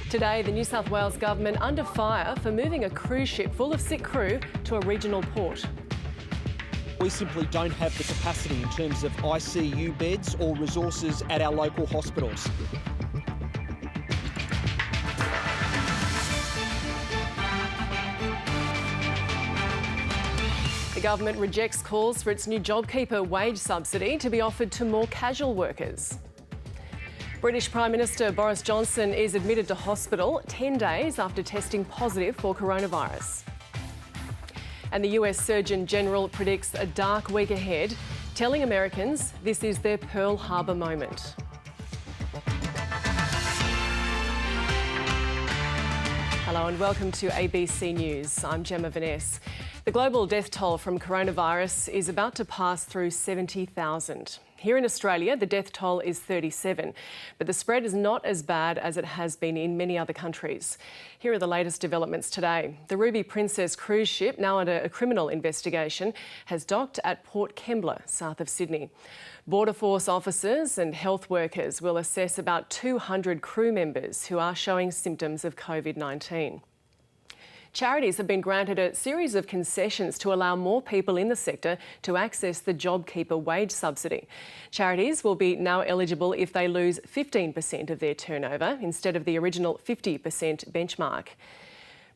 Today, the New South Wales government under fire for moving a cruise ship full of sick crew to a regional port. We simply don't have the capacity in terms of ICU beds or resources at our local hospitals. The government rejects calls for its new JobKeeper wage subsidy to be offered to more casual workers. British Prime Minister Boris Johnson is admitted to hospital 10 days after testing positive for coronavirus. And the US Surgeon General predicts a dark week ahead, telling Americans this is their Pearl Harbor moment. Hello and welcome to ABC News. I'm Gemma Veness. The global death toll from coronavirus is about to pass through 70,000. Here in Australia, the death toll is 37, but the spread is not as bad as it has been in many other countries. Here are the latest developments today. The Ruby Princess cruise ship, now under a criminal investigation, has docked at Port Kembla, south of Sydney. Border Force officers and health workers will assess about 200 crew members who are showing symptoms of COVID-19. Charities have been granted a series of concessions to allow more people in the sector to access the JobKeeper wage subsidy. Charities will be now eligible if they lose 15% of their turnover instead of the original 50% benchmark.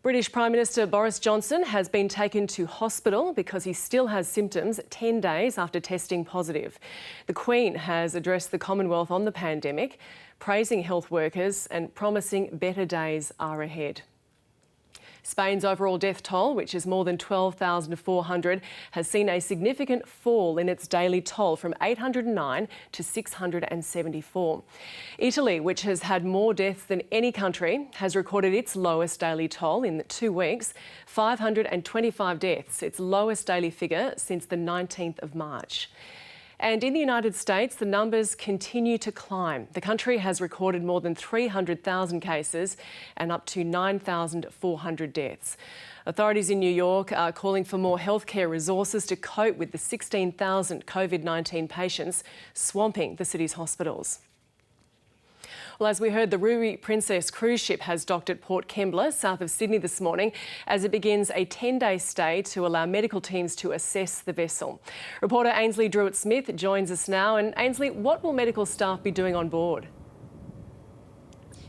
British Prime Minister Boris Johnson has been taken to hospital because he still has symptoms 10 days after testing positive. The Queen has addressed the Commonwealth on the pandemic, praising health workers and promising better days are ahead. Spain's overall death toll, which is more than 12,400, has seen a significant fall in its daily toll from 809 to 674. Italy, which has had more deaths than any country, has recorded its lowest daily toll in 2 weeks, 525 deaths, its lowest daily figure since the 19th of March. And in the United States, the numbers continue to climb. The country has recorded more than 300,000 cases and up to 9,400 deaths. Authorities in New York are calling for more healthcare resources to cope with the 16,000 COVID-19 patients swamping the city's hospitals. Well, as we heard, the Ruby Princess cruise ship has docked at Port Kembla, south of Sydney this morning, as it begins a 10-day stay to allow medical teams to assess the vessel. Reporter Ainsley Druitt-Smith joins us now. And Ainsley, what will medical staff be doing on board?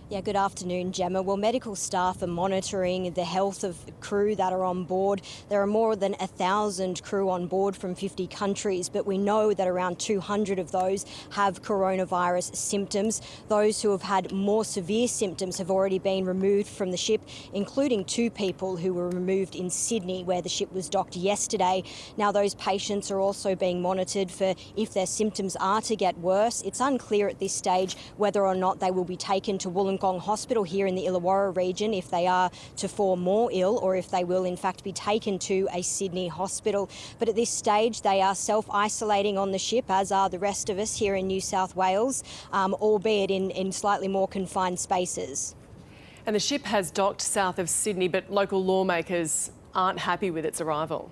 Yeah, good afternoon, Gemma. Well, medical staff are monitoring the health of crew that are on board. There are more than 1,000 crew on board from 50 countries, but we know that around 200 of those have coronavirus symptoms. Those who have had more severe symptoms have already been removed from the ship, including 2 people who were removed in Sydney, where the ship was docked yesterday. Now, those patients are also being monitored for if their symptoms are to get worse. It's unclear at this stage whether or not they will be taken to Wollongong Hospital here in the Illawarra region if they are to fall more ill, or if they will in fact be taken to a Sydney hospital. But at this stage they are self-isolating on the ship, as are the rest of us here in New South Wales, albeit in slightly more confined spaces. And the ship has docked south of Sydney, but local lawmakers aren't happy with its arrival.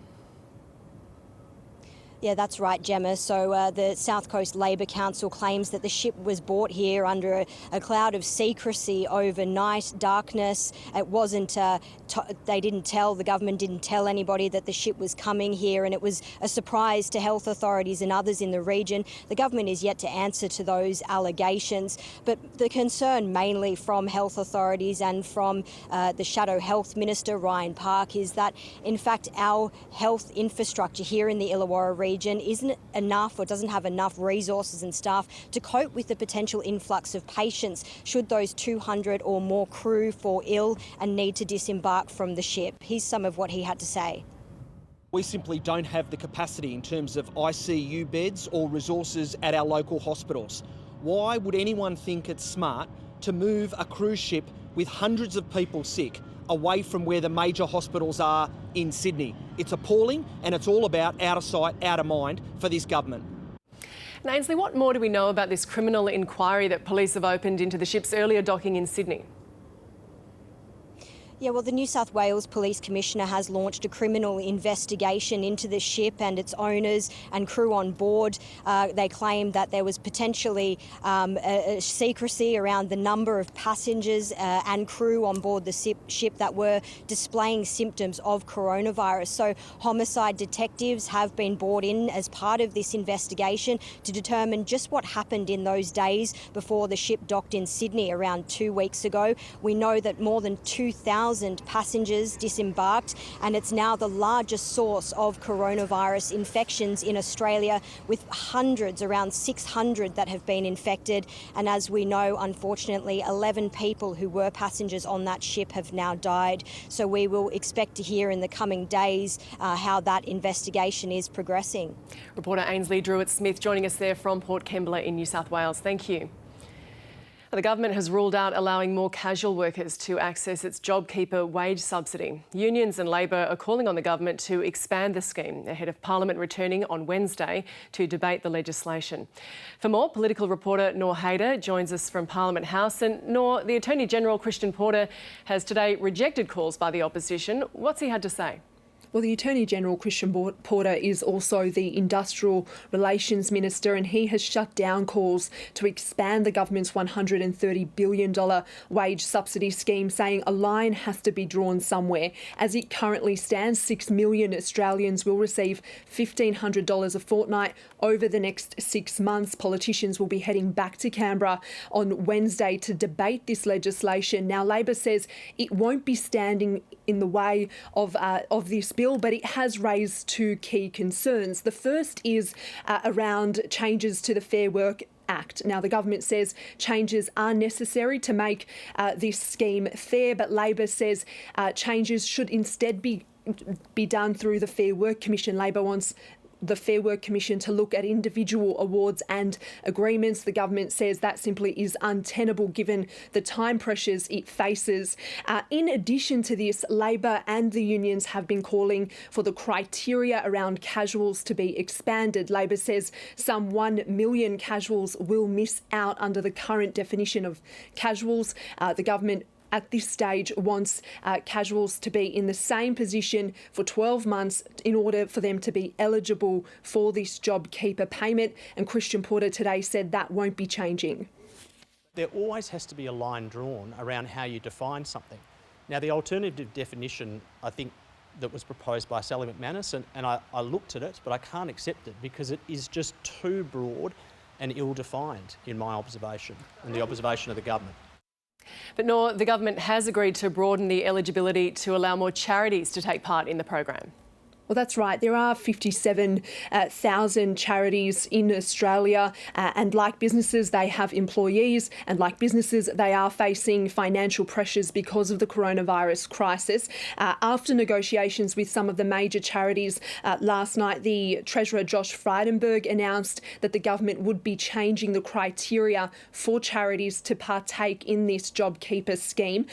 Yeah, that's right, Gemma. So the South Coast Labor Council claims that the ship was brought here under a cloud of secrecy overnight, darkness. It wasn't, the government didn't tell anybody that the ship was coming here, and it was a surprise to health authorities and others in the region. The government is yet to answer to those allegations, but the concern mainly from health authorities and from the Shadow Health Minister, Ryan Park, is that in fact our health infrastructure here in the Illawarra region isn't enough, or doesn't have enough resources and staff to cope with the potential influx of patients should those 200 or more crew fall ill and need to disembark from the ship. Here's some of what he had to say. We simply don't have the capacity in terms of ICU beds or resources at our local hospitals. Why would anyone think it's smart to move a cruise ship with hundreds of people sick away from where the major hospitals are in Sydney? It's appalling, and it's all about out of sight, out of mind for this government. And Ainsley, what more do we know about this criminal inquiry that police have opened into the ship's earlier docking in Sydney? Yeah, well, the New South Wales Police Commissioner has launched a criminal investigation into the ship and its owners and crew on board. They claim that there was potentially a secrecy around the number of passengers and crew on board the ship that were displaying symptoms of coronavirus. So homicide detectives have been brought in as part of this investigation to determine just what happened in those days before the ship docked in Sydney around 2 weeks ago. We know that more than 2,000 passengers disembarked, and it's now the largest source of coronavirus infections in Australia, with hundreds, around 600 that have been infected. And as we know, unfortunately, 11 people who were passengers on that ship have now died. So we will expect to hear in the coming days how that investigation is progressing. Reporter Ainsley Druitt-Smith joining us there from Port Kembla in New South Wales. Thank you. The government has ruled out allowing more casual workers to access its JobKeeper wage subsidy. Unions and Labor are calling on the government to expand the scheme ahead of Parliament returning on Wednesday to debate the legislation. For more, political reporter Noor Haider joins us from Parliament House. And Noor, the Attorney-General Christian Porter has today rejected calls by the opposition. What's he had to say? Well, the Attorney-General Christian Porter is also the Industrial Relations Minister, and he has shut down calls to expand the government's $130 billion wage subsidy scheme, saying a line has to be drawn somewhere. As it currently stands, 6 million Australians will receive $1,500 a fortnight over the next 6 months. Politicians will be heading back to Canberra on Wednesday to debate this legislation. Now, Labor says it won't be standing in the way of this bill, but it has raised two key concerns. The first is around changes to the Fair Work Act. Now, the government says changes are necessary to make this scheme fair, but Labor says changes should instead be done through the Fair Work Commission. Labor wants the Fair Work Commission to look at individual awards and agreements. The government says that simply is untenable given the time pressures it faces. In addition to this, Labor and the unions have been calling for the criteria around casuals to be expanded. Labor says some 1 million casuals will miss out under the current definition of casuals. The government at this stage wants casuals to be in the same position for 12 months in order for them to be eligible for this JobKeeper payment. And Christian Porter today said that won't be changing. There always has to be a line drawn around how you define something. Now, the alternative definition, I think, that was proposed by Sally McManus, and I looked at it, but I can't accept it because it is just too broad and ill-defined in my observation and the observation of the government. But Noor, the government has agreed to broaden the eligibility to allow more charities to take part in the program. Well, that's right. There are 57,000 charities in Australia, and like businesses, they have employees, and like businesses, they are facing financial pressures because of the coronavirus crisis. After negotiations with some of the major charities last night, the Treasurer Josh Frydenberg announced that the government would be changing the criteria for charities to partake in this JobKeeper scheme.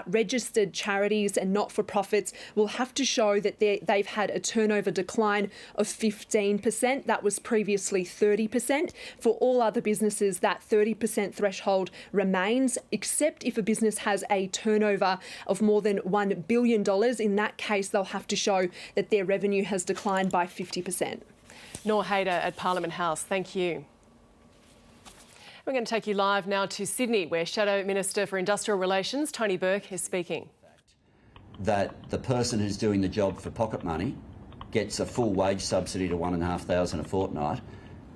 Registered charities and not-for-profits will have to show that they've had a turnover decline of 15%. That was previously 30%. For all other businesses, that 30% threshold remains, except if a business has a turnover of more than $1 billion. In that case, they'll have to show that their revenue has declined by 50%. Noor Haider at Parliament House, thank you. We're going to take you live now to Sydney, where Shadow Minister for Industrial Relations, Tony Burke, is speaking. That the person who's doing the job for pocket money gets a full wage subsidy to $1,500 a fortnight,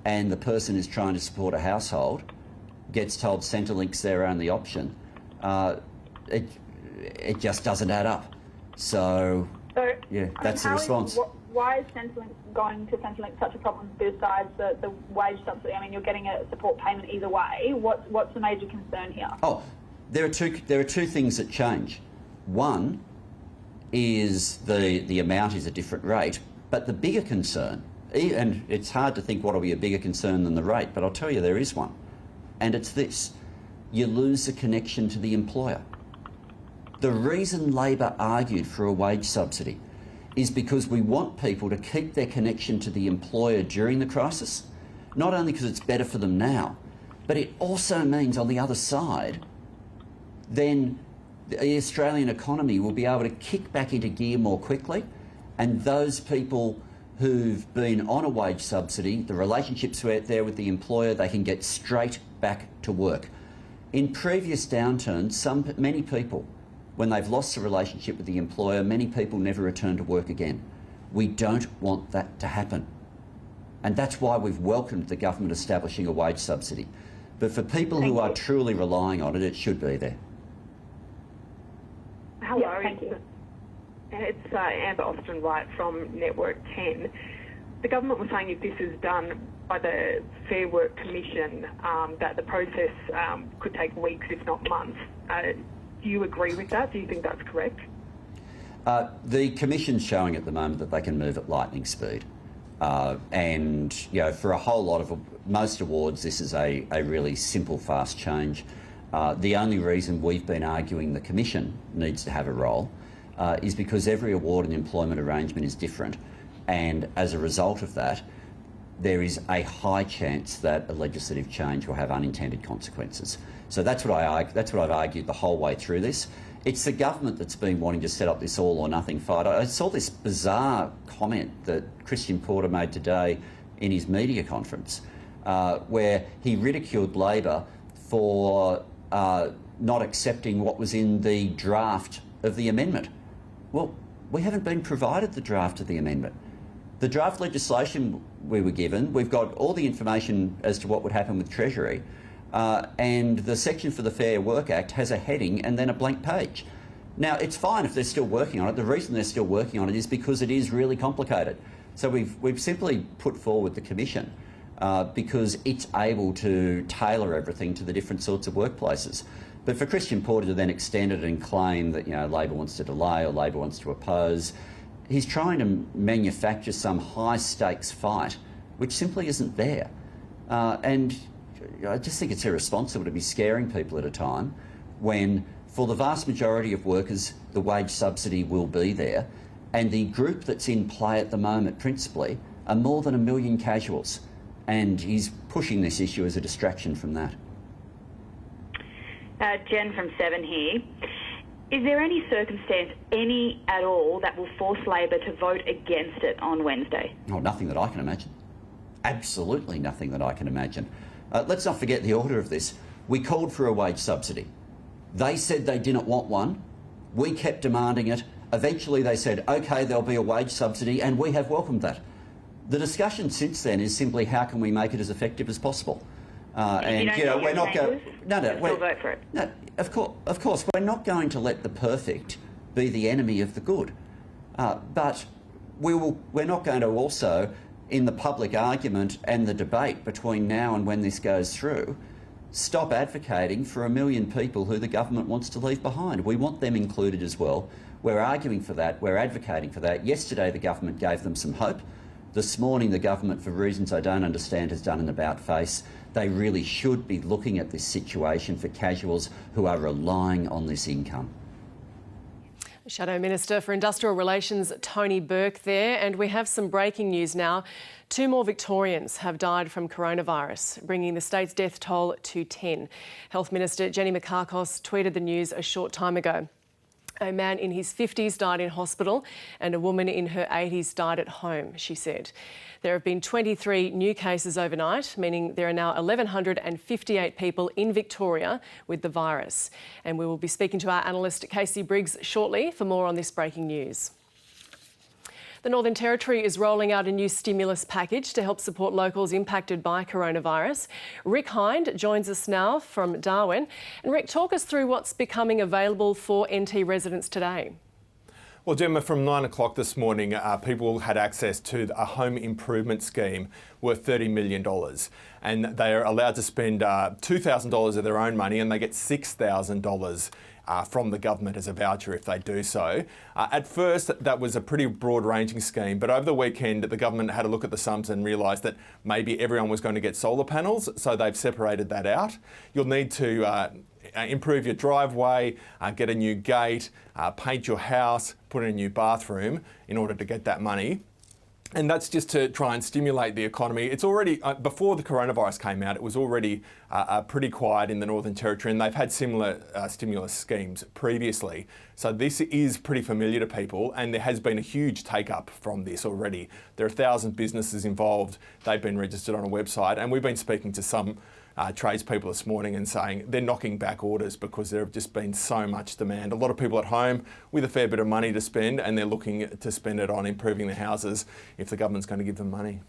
and the person who's trying to support a household gets told Centrelink's their only option. It just doesn't add up. So yeah, that's the response. Why is Centrelink going to Centrelink such a problem besides the wage subsidy? I mean, you're getting a support payment either way. What's the major concern here? Oh, there are two things that change. One is the amount is a different rate, but the bigger concern, and it's hard to think what will be a bigger concern than the rate, but I'll tell you there is one, and it's this: you lose the connection to the employer. The reason Labor argued for a wage subsidy is because we want people to keep their connection to the employer during the crisis, not only because it's better for them now, but it also means on the other side, then the Australian economy will be able to kick back into gear more quickly, and those people who've been on a wage subsidy, the relationships there with the employer, they can get straight back to work. In previous downturns, many people, when they've lost a relationship with the employer, many people never return to work again. We don't want that to happen. And that's why we've welcomed the government establishing a wage subsidy. But for people who are truly relying on it, it should be there. Hello, thank you. it's Amber Austin-White from Network 10. The government was saying if this is done by the Fair Work Commission, that the process could take weeks, if not months. Do you agree with that? Do you think that's correct? The Commission's showing at the moment that they can move at lightning speed. And, for a whole lot of most awards, this is a really simple, fast change. The only reason we've been arguing the Commission needs to have a role is because every award and employment arrangement is different. And as a result of that, there is a high chance that a legislative change will have unintended consequences. So that's what I've argued the whole way through this. It's the government that's been wanting to set up this all or nothing fight. I saw this bizarre comment that Christian Porter made today in his media conference, where he ridiculed Labor for not accepting what was in the draft of the amendment. Well, we haven't been provided the draft of the amendment. The draft legislation we were given, we've got all the information as to what would happen with Treasury, and the section for the Fair Work Act has a heading and then a blank page. Now, it's fine if they're still working on it. The reason they're still working on it is because it is really complicated. So we've simply put forward the Commission because it's able to tailor everything to the different sorts of workplaces. But for Christian Porter to then extend it and claim that Labor wants to delay or Labor wants to oppose, he's trying to manufacture some high-stakes fight which simply isn't there. And I just think it's irresponsible to be scaring people at a time when, for the vast majority of workers, the wage subsidy will be there, and the group that's in play at the moment, principally, are more than 1 million casuals, and he's pushing this issue as a distraction from that. Jen from 7 here. Is there any circumstance, any at all, that will force Labor to vote against it on Wednesday? Oh, nothing that I can imagine. Absolutely nothing that I can imagine. Let's not forget the order of this. We called for a wage subsidy. They said they didn't want one. We kept demanding it. Eventually they said, OK, there'll be a wage subsidy, and we have welcomed that. The discussion since then is simply how can we make it as effective as possible. And we're not going. No, we'll vote for it. No, of course, we're not going to let the perfect be the enemy of the good. But we're not going to also, in the public argument and the debate between now and when this goes through, stop advocating for 1 million people who the government wants to leave behind. We want them included as well. We're arguing for that. We're advocating for that. Yesterday, the government gave them some hope. This morning, the government, for reasons I don't understand, has done an about-face. They really should be looking at this situation for casuals who are relying on this income. Shadow Minister for Industrial Relations, Tony Burke there. And we have some breaking news now. 2 more Victorians have died from coronavirus, bringing the state's death toll to 10. Health Minister Jenny Mikakos tweeted the news a short time ago. A man in his 50s died in hospital and a woman in her 80s died at home, she said. There have been 23 new cases overnight, meaning there are now 1,158 people in Victoria with the virus. And we will be speaking to our analyst Casey Briggs shortly for more on this breaking news. The Northern Territory is rolling out a new stimulus package to help support locals impacted by coronavirus. Rick Hind joins us now from Darwin. And Rick, talk us through what's becoming available for NT residents today. Well, Gemma, from 9 o'clock this morning, people had access to a home improvement scheme worth $30 million. And they are allowed to spend $2,000 of their own money, and they get $6,000 from the government as a voucher if they do so. At first, that was a pretty broad-ranging scheme, but over the weekend, the government had a look at the sums and realised that maybe everyone was going to get solar panels, so they've separated that out. You'll need to improve your driveway, get a new gate, paint your house, put in a new bathroom in order to get that money. And that's just to try and stimulate the economy. It's already, before the coronavirus came out, it was already pretty quiet in the Northern Territory, and they've had similar stimulus schemes previously. So this is pretty familiar to people, and there has been a huge take-up from this already. There are 1,000 businesses involved. They've been registered on a website, and we've been speaking to some tradespeople this morning and saying they're knocking back orders because there have just been so much demand. A lot of people at home with a fair bit of money to spend, and they're looking to spend it on improving their houses if the government's going to give them money.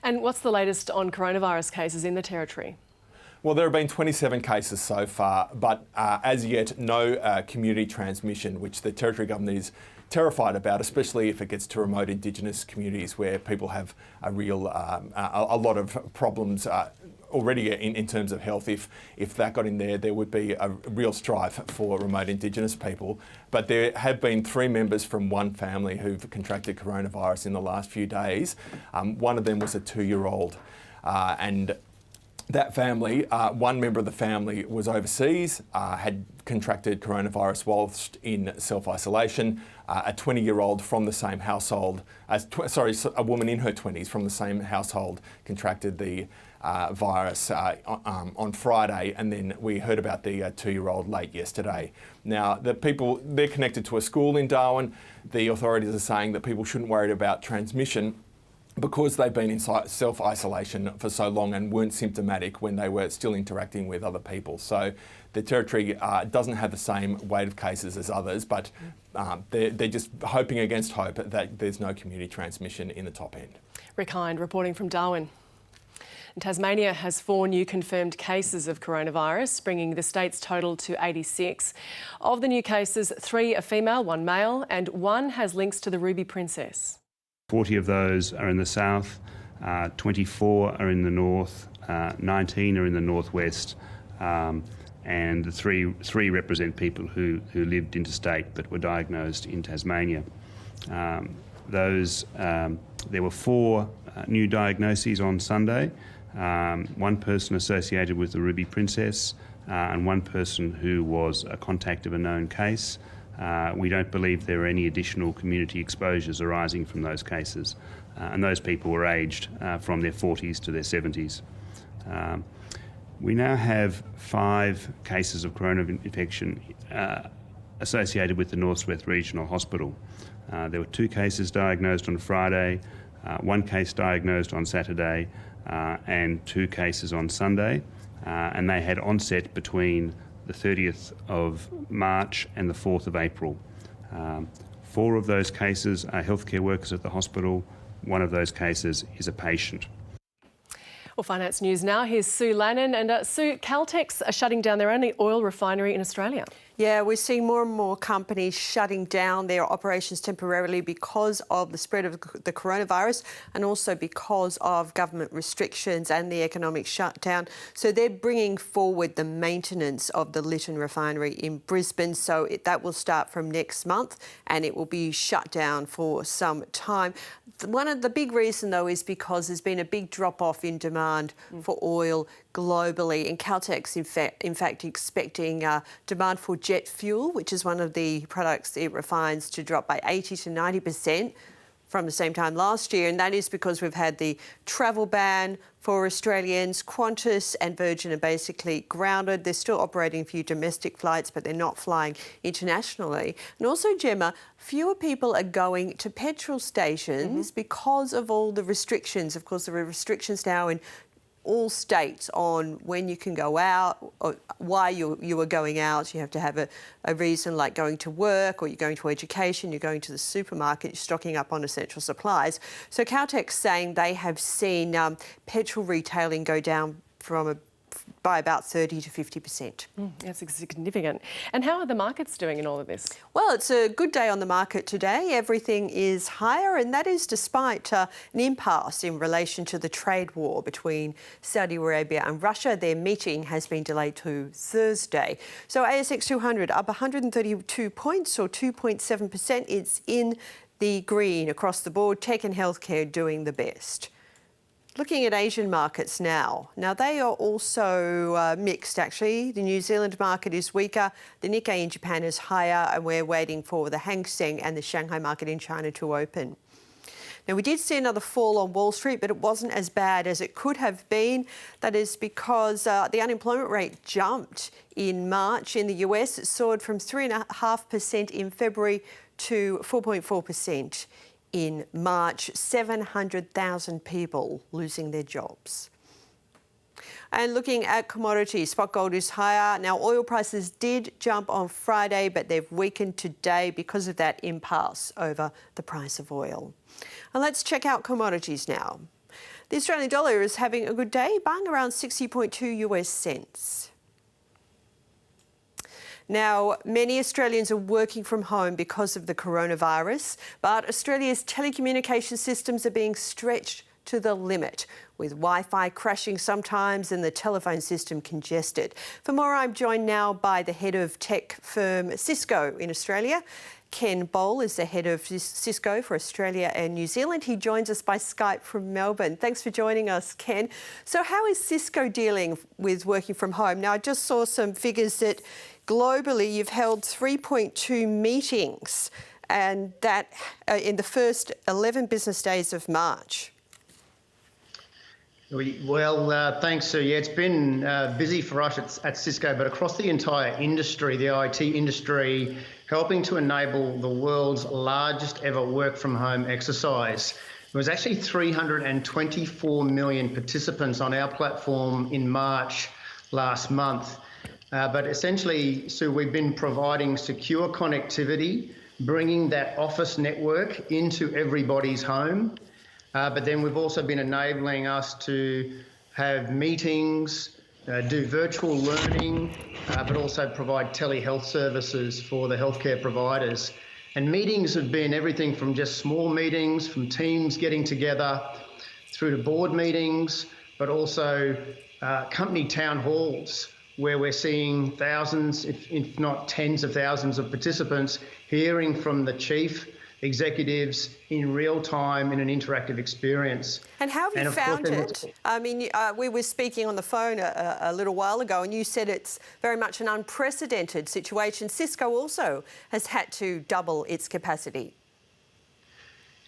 And what's the latest on coronavirus cases in the Territory? Well, there have been 27 cases so far, but as yet no community transmission, which the Territory government is terrified about, especially if it gets to remote Indigenous communities where people have a lot of problems already in terms of health. If that got in there would be a real strife for remote Indigenous people. But there have been 3 members from one family who've contracted coronavirus in the last few days. One of them was a 2-year-old, and that family, one member of the family was overseas, had contracted coronavirus whilst in self-isolation. A 20-year-old from the same household, a woman in her 20s from the same household contracted the virus on Friday, and then we heard about the 2-year-old late yesterday. Now, they're connected to a school in Darwin. The authorities are saying that people shouldn't worry about transmission because they've been in self-isolation for so long and weren't symptomatic when they were still interacting with other people. So the Territory doesn't have the same weight of cases as others, but they're just hoping against hope that there's no community transmission in the top end. Rick Hind reporting from Darwin. Tasmania has 4 new confirmed cases of coronavirus, bringing the state's total to 86. Of the new cases, 3 are female, 1 male, and 1 has links to the Ruby Princess. 40 of those are in the south, 24 are in the north, 19 are in the northwest, and the three represent people who lived interstate but were diagnosed in Tasmania. There were 4 new diagnoses on Sunday, 1 person associated with the Ruby Princess, and 1 person who was a contact of a known case. We don't believe there are any additional community exposures arising from those cases, and those people were aged from their 40s to their 70s. We now have 5 cases of corona infection associated with the Northwest Regional Hospital. There were 2 cases diagnosed on Friday, 1 case diagnosed on Saturday, and 2 cases on Sunday, and they had onset between the 30th of March and the 4th of April. 4 of those cases are healthcare workers at the hospital. 1 of those cases is a patient. Well, finance news now. Here's Sue Lannon. And Sue, Caltex are shutting down their only oil refinery in Australia. Yeah, we're seeing more and more companies shutting down their operations temporarily because of the spread of the coronavirus and also because of government restrictions and the economic shutdown. So they're bringing forward the maintenance of the Lytton refinery in Brisbane. So that will start from next month and it will be shut down for some time. One of the big reason, though, is because there's been a big drop-off in demand for oil globally, and Caltex, in fact, expecting demand for jet fuel, which is one of the products it refines, to drop by 80 to 90% from the same time last year, and that is because we've had the travel ban for Australians. Qantas and Virgin are basically grounded. They're still operating a few domestic flights, but they're not flying internationally. And also, Gemma, fewer people are going to petrol stations because of all the restrictions. Of course, there are restrictions now in all states on when you can go out, or why you are going out. You have to have a reason, like going to work, or you're going to education, you're going to the supermarket, you're stocking up on essential supplies. So Caltex saying they have seen petrol retailing go down by about 30 to 50%. That's significant. And how are the markets doing in all of this? Well, it's a good day on the market today. Everything is higher, and that is despite an impasse in relation to the trade war between Saudi Arabia and Russia. Their meeting has been delayed to Thursday. So ASX 200 up 132 points, or 2.7%. It's in the green across the board. Tech and healthcare doing the best. Looking at Asian markets now. Now, they are also mixed, actually. The New Zealand market is weaker. The Nikkei in Japan is higher, and we're waiting for the Hang Seng and the Shanghai market in China to open. Now, we did see another fall on Wall Street, but it wasn't as bad as it could have been. That is because the unemployment rate jumped in March in the US. It soared from 3.5% in February to 4.4% in March. 700,000 people losing their jobs. And looking at commodities, spot gold is higher. Now, oil prices did jump on Friday, but they've weakened today because of that impasse over the price of oil. And let's check out commodities now. The Australian dollar is having a good day, buying around 60.2 US cents. Now, many Australians are working from home because of the coronavirus, but Australia's telecommunication systems are being stretched to the limit, with Wi-Fi crashing sometimes and the telephone system congested. For more, I'm joined now by the head of tech firm Cisco in Australia. Ken Bowl is the head of Cisco for Australia and New Zealand. He joins us by Skype from Melbourne. Thanks for joining us, Ken. So how is Cisco dealing with working from home? Now, I just saw some figures that globally you've held 3.2 meetings, and that in the first 11 business days of March. Well, thanks, Sue. Yeah, it's been busy for us at Cisco, but across the entire industry, the IT industry, helping to enable the world's largest ever work from home exercise. There was actually 324 million participants on our platform in March last month. But essentially, Sue, we've been providing secure connectivity, bringing that office network into everybody's home. But then we've also been enabling us to have meetings, do virtual learning, but also provide telehealth services for the healthcare providers. And meetings have been everything from just small meetings, from teams getting together, through to board meetings, but also company town halls, where we're seeing thousands, if not tens of thousands of participants hearing from the chief executives in real time in an interactive experience. And how have you found it? I mean, we were speaking on the phone a little while ago, and you said it's very much an unprecedented situation. Cisco also has had to double its capacity.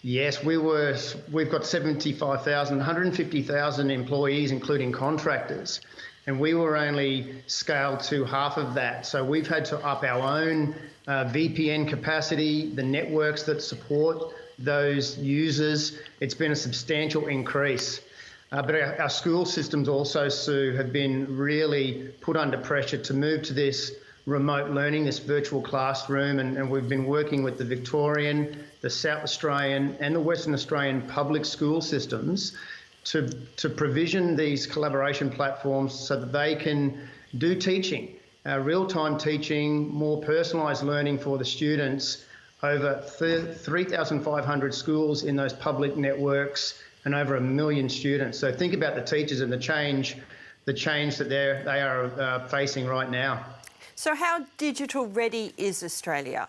Yes, we've got 75,000, 150,000 employees, including contractors, and we were only scaled to half of that. So we've had to up our own VPN capacity, the networks that support those users. It's been a substantial increase. But our school systems also, Sue, have been really put under pressure to move to this remote learning, this virtual classroom, and we've been working with the Victorian, the South Australian and the Western Australian public school systems to provision these collaboration platforms so that they can do teaching, real-time teaching, more personalised learning for the students, over 3,500 schools in those public networks and over 1 million students. So think about the teachers and the change that they are facing right now. So how digital ready is Australia?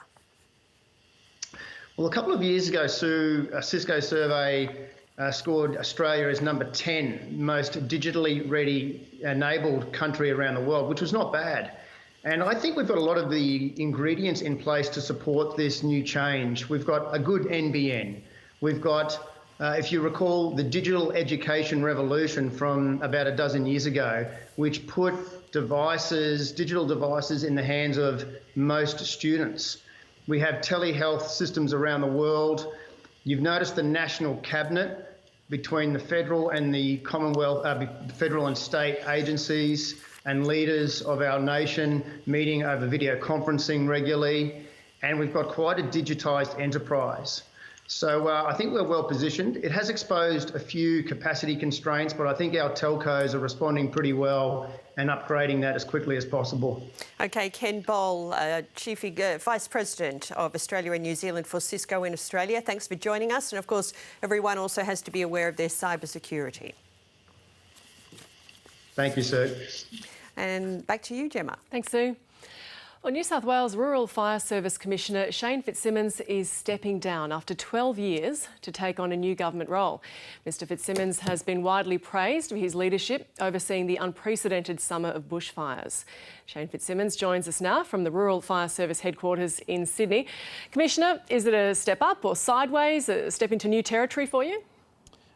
Well, a couple of years ago, Sue, a Cisco survey scored Australia as number 10 most digitally ready enabled country around the world, which was not bad. And I think we've got a lot of the ingredients in place to support this new change. We've got a good NBN. We've got, if you recall, the digital education revolution from about a dozen years ago, which put digital devices in the hands of most students. We have telehealth systems around the world. You've noticed the national cabinet between the federal and the Commonwealth, federal and state agencies and leaders of our nation meeting over video conferencing regularly. And we've got quite a digitised enterprise. So I think we're well positioned. It has exposed a few capacity constraints, but I think our telcos are responding pretty well and upgrading that as quickly as possible. Okay, Ken Bowl, Vice President of Australia and New Zealand for Cisco in Australia. Thanks for joining us. And of course, everyone also has to be aware of their cybersecurity. Thank you, Sue. And back to you, Gemma. Thanks, Sue. Well, New South Wales Rural Fire Service Commissioner Shane Fitzsimmons is stepping down after 12 years to take on a new government role. Mr Fitzsimmons has been widely praised for his leadership overseeing the unprecedented summer of bushfires. Shane Fitzsimmons joins us now from the Rural Fire Service headquarters in Sydney. Commissioner, is it a step up or sideways, a step into new territory for you?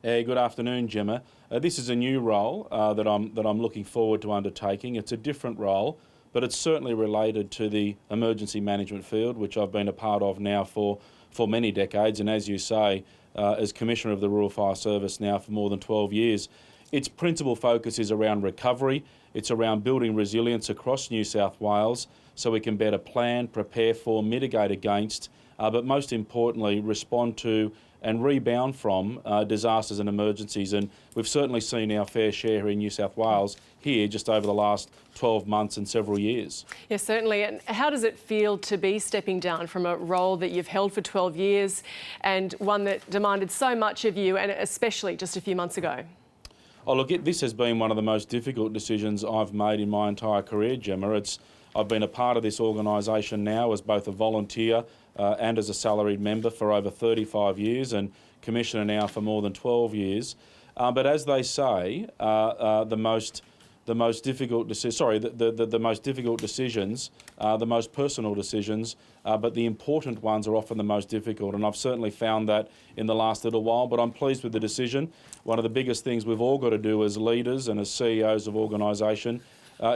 Good afternoon, Gemma. This is a new role that I'm looking forward to undertaking. It's a different role, but it's certainly related to the emergency management field, which I've been a part of now for many decades. And as you say, as Commissioner of the Rural Fire Service now for more than 12 years, its principal focus is around recovery. It's around building resilience across New South Wales so we can better plan, prepare for, mitigate against, but most importantly, respond to and rebound from disasters and emergencies. And we've certainly seen our fair share here in New South Wales here just over the last 12 months and several years. Yes, certainly. And how does it feel to be stepping down from a role that you've held for 12 years and one that demanded so much of you, and especially just a few months ago? Oh, look, this has been one of the most difficult decisions I've made in my entire career, Gemma. I've been a part of this organisation now as both a volunteer and as a salaried member for over 35 years and Commissioner now for more than 12 years. But as they say, the most difficult decisions, the most personal decisions, but the important ones are often the most difficult. And I've certainly found that in the last little while, but I'm pleased with the decision. One of the biggest things we've all got to do as leaders and as CEOs of organisation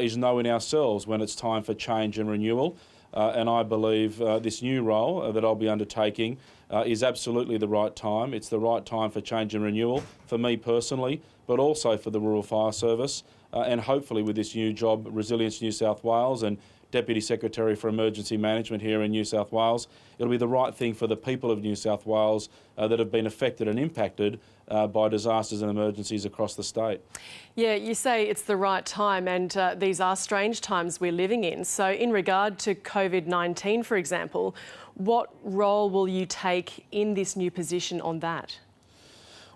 is knowing ourselves when it's time for change and renewal. And I believe this new role that I'll be undertaking is absolutely the right time. It's the right time for change and renewal for me personally, but also for the Rural Fire Service. And hopefully with this new job, Resilience New South Wales and Deputy Secretary for Emergency Management here in New South Wales, it'll be the right thing for the people of New South Wales that have been affected and impacted by disasters and emergencies across the state. Yeah, you say it's the right time, and these are strange times we're living in. So in regard to COVID-19, for example, what role will you take in this new position on that?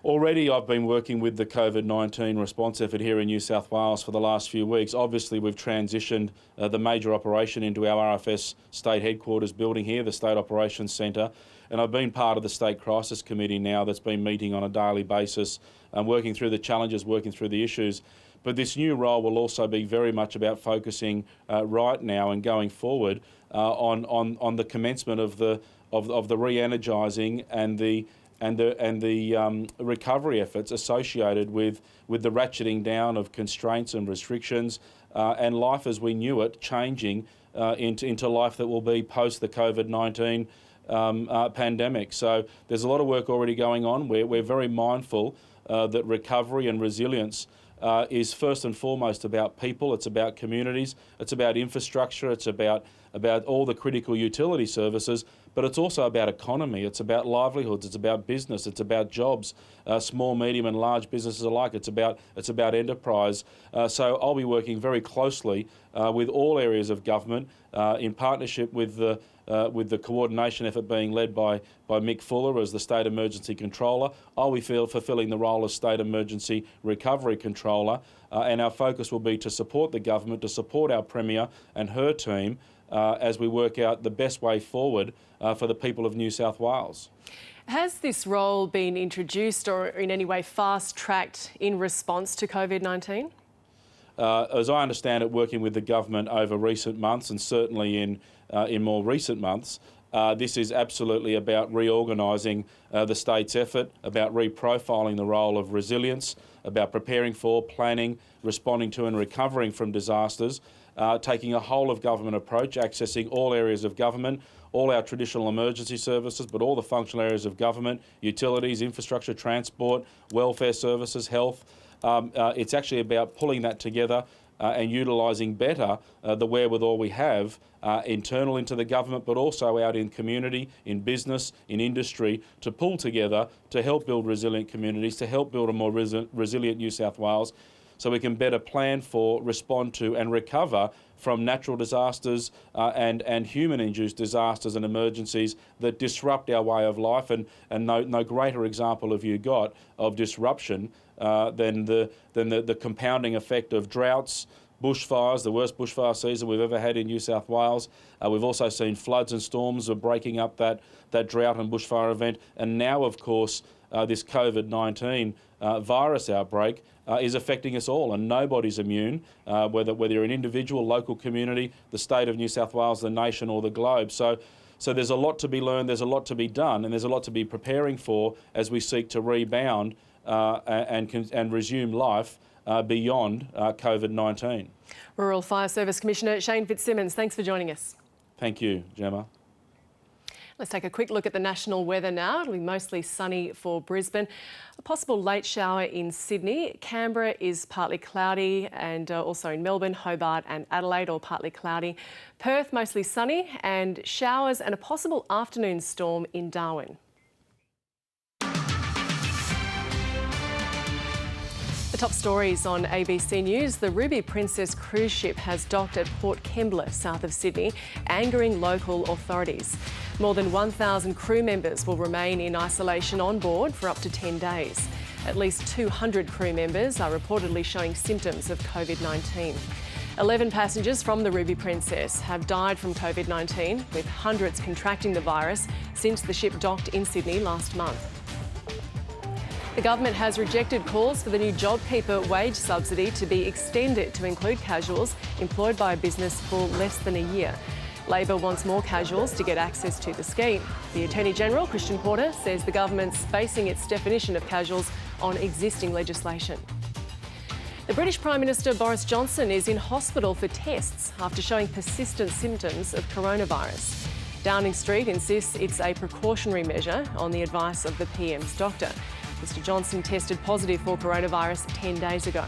Already I've been working with the COVID-19 response effort here in New South Wales for the last few weeks. Obviously we've transitioned the major operation into our RFS state headquarters building here, the State Operations Centre, and I've been part of the State Crisis Committee now that's been meeting on a daily basis, working through the challenges, working through the issues. But this new role will also be very much about focusing right now and going forward on the commencement of the re-energising and the recovery efforts associated with the ratcheting down of constraints and restrictions and life as we knew it changing into life that will be post the COVID-19 pandemic. So there's a lot of work already going on. We're very mindful that recovery and resilience is first and foremost about people, it's about communities, it's about infrastructure, it's about all the critical utility services, but it's also about economy, it's about livelihoods, it's about business, it's about jobs, small, medium and large businesses alike, it's about enterprise. So I'll be working very closely with all areas of government in partnership with the coordination effort being led by Mick Fuller as the State Emergency Controller. I'll be fulfilling the role as State Emergency Recovery Controller, and our focus will be to support the government, to support our Premier and her team as we work out the best way forward for the people of New South Wales. Has this role been introduced or in any way fast-tracked in response to COVID-19? As I understand it, working with the government over recent months and certainly in more recent months, this is absolutely about reorganising the state's effort, about reprofiling the role of resilience, about preparing for, planning, responding to and recovering from disasters, taking a whole of government approach, accessing all areas of government, all our traditional emergency services, but all the functional areas of government, utilities, infrastructure, transport, welfare services, health. It's actually about pulling that together and utilising better the wherewithal we have internal into the government, but also out in community, in business, in industry, to pull together to help build resilient communities, to help build a more resilient New South Wales, so we can better plan for, respond to and recover from natural disasters and human-induced disasters and emergencies that disrupt our way of life. And no greater example have you got of disruption than the compounding effect of droughts, bushfires, the worst bushfire season we've ever had in New South Wales. We've also seen floods and storms breaking up that drought and bushfire event. And now, of course, this COVID-19 virus outbreak is affecting us all, and nobody's immune, whether you're an individual, local community, the state of New South Wales, the nation or the globe. So there's a lot to be learned, there's a lot to be done, and there's a lot to be preparing for as we seek to rebound and resume life beyond COVID-19. Rural Fire Service Commissioner Shane Fitzsimmons, thanks for joining us. Thank you, Gemma. Let's take a quick look at the national weather now. It'll be mostly sunny for Brisbane. A possible late shower in Sydney. Canberra is partly cloudy, and also in Melbourne, Hobart and Adelaide, all partly cloudy. Perth mostly sunny, and showers and a possible afternoon storm in Darwin. The top stories on ABC News. The Ruby Princess cruise ship has docked at Port Kembla, south of Sydney, angering local authorities. More than 1,000 crew members will remain in isolation on board for up to 10 days. At least 200 crew members are reportedly showing symptoms of COVID-19. 11 passengers from the Ruby Princess have died from COVID-19, with hundreds contracting the virus since the ship docked in Sydney last month. The government has rejected calls for the new JobKeeper wage subsidy to be extended to include casuals employed by a business for less than a year. Labor wants more casuals to get access to the scheme. The Attorney-General, Christian Porter, says the government's basing its definition of casuals on existing legislation. The British Prime Minister Boris Johnson is in hospital for tests after showing persistent symptoms of coronavirus. Downing Street insists it's a precautionary measure on the advice of the PM's doctor. Mr Johnson tested positive for coronavirus 10 days ago.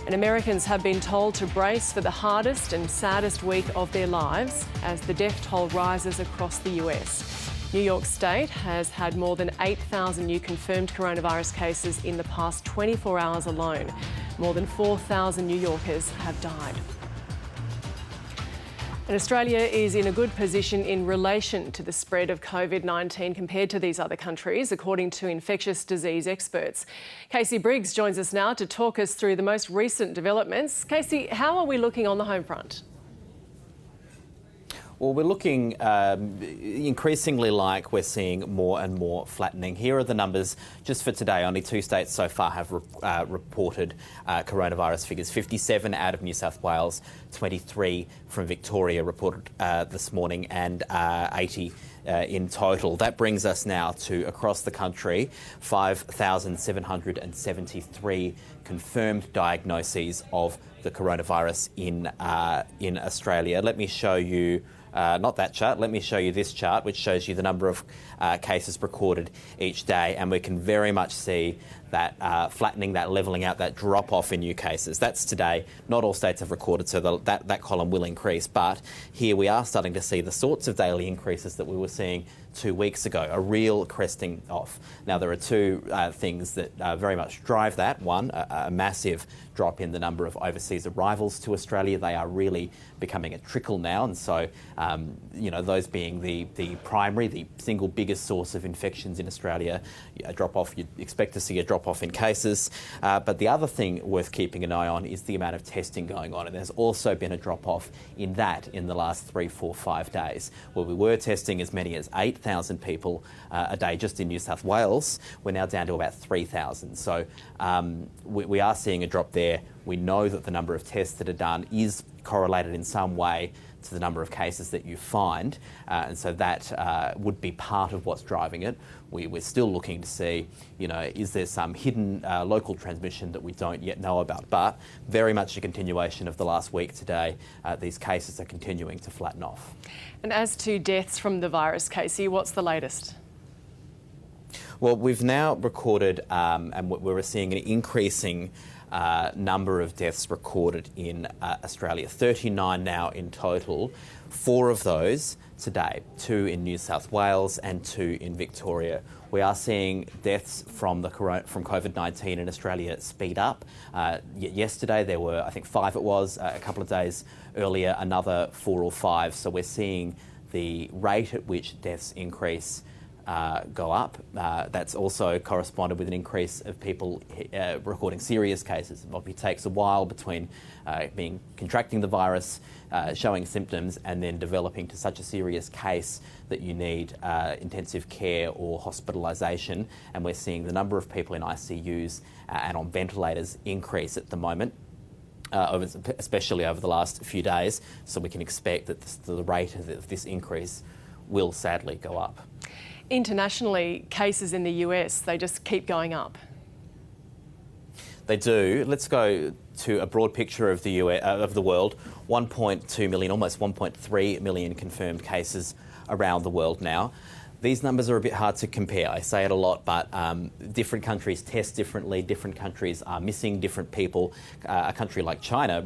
And Americans have been told to brace for the hardest and saddest week of their lives as the death toll rises across the US. New York State has had more than 8,000 new confirmed coronavirus cases in the past 24 hours alone. More than 4,000 New Yorkers have died. And Australia is in a good position in relation to the spread of COVID-19 compared to these other countries, according to infectious disease experts. Casey Briggs joins us now to talk us through the most recent developments. Casey, how are we looking on the home front? Well, we're looking increasingly like we're seeing more and more flattening. Here are the numbers just for today. Only 2 states so far have reported coronavirus figures. 57 out of New South Wales, 23 from Victoria reported this morning, and 80 in total. That brings us now to, across the country, 5,773 confirmed diagnoses of the coronavirus in Australia. Let me show you not that chart, let me show you this chart, which shows you the number of cases recorded each day, and we can very much see that flattening, that levelling out, that drop-off in new cases. That's today. Not all states have recorded, so that column will increase, but here we are starting to see the sorts of daily increases that we were seeing 2 weeks ago, a real cresting off. Now, there are two things that very much drive that. One, a massive drop in the number of overseas arrivals to Australia. They are really becoming a trickle now, and so, those being the primary, the single biggest source of infections in Australia, a drop-off, you'd expect to see a drop-off in cases. But the other thing worth keeping an eye on is the amount of testing going on, and there's also been a drop-off in that in the last 3, 4, 5 days, where we were testing as many as 8,000 people a day just in New South Wales. We're now down to about 3,000. So we are seeing a drop there. We know that the number of tests that are done is correlated in some way to the number of cases that you find, and so that would be part of what's driving it. We're still looking to see, is there some hidden local transmission that we don't yet know about, but very much a continuation of the last week today. These cases are continuing to flatten off. And as to deaths from the virus, Casey, what's the latest? Well, we've now recorded, and we're seeing an increasing number of deaths recorded in Australia, 39 now in total. 4 of those today, 2 in New South Wales and 2 in Victoria. We are seeing deaths from COVID-19 in Australia speed up. Yesterday there were, I think 5 it was, a couple of days earlier, another 4 or 5. So we're seeing the rate at which deaths increase go up. That's also corresponded with an increase of people recording serious cases. It probably takes a while between contracting the virus, showing symptoms, and then developing to such a serious case that you need intensive care or hospitalisation. And we're seeing the number of people in ICUs and on ventilators increase at the moment. Especially over the last few days, so we can expect that the rate of this increase will sadly go up. Internationally, cases in the US, they just keep going up. They do. Let's go to a broad picture of the of the world. 1.2 million, almost 1.3 million confirmed cases around the world now. These numbers are a bit hard to compare. I say it a lot, but different countries test differently. Different countries are missing different people. A country like China,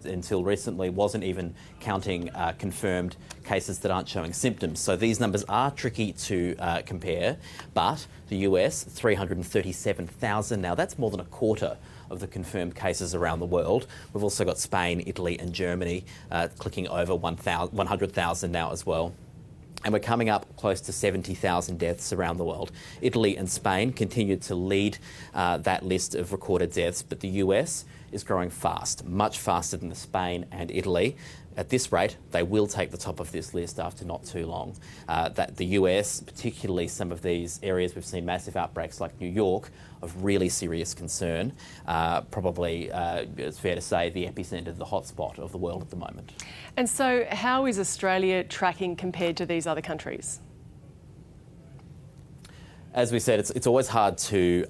until recently, wasn't even counting confirmed cases that aren't showing symptoms. So these numbers are tricky to compare. But the US, 337,000 now. That's more than a quarter of the confirmed cases around the world. We've also got Spain, Italy and Germany clicking over 100,000 now as well. And we're coming up close to 70,000 deaths around the world. Italy and Spain continue to lead that list of recorded deaths, but the US is growing fast, much faster than Spain and Italy. At this rate, they will take the top of this list after not too long. That the US, particularly some of these areas we've seen massive outbreaks like New York, of really serious concern. Probably, it's fair to say, the epicentre, the hotspot of the world at the moment. And so how is Australia tracking compared to these other countries? As we said, it's always hard to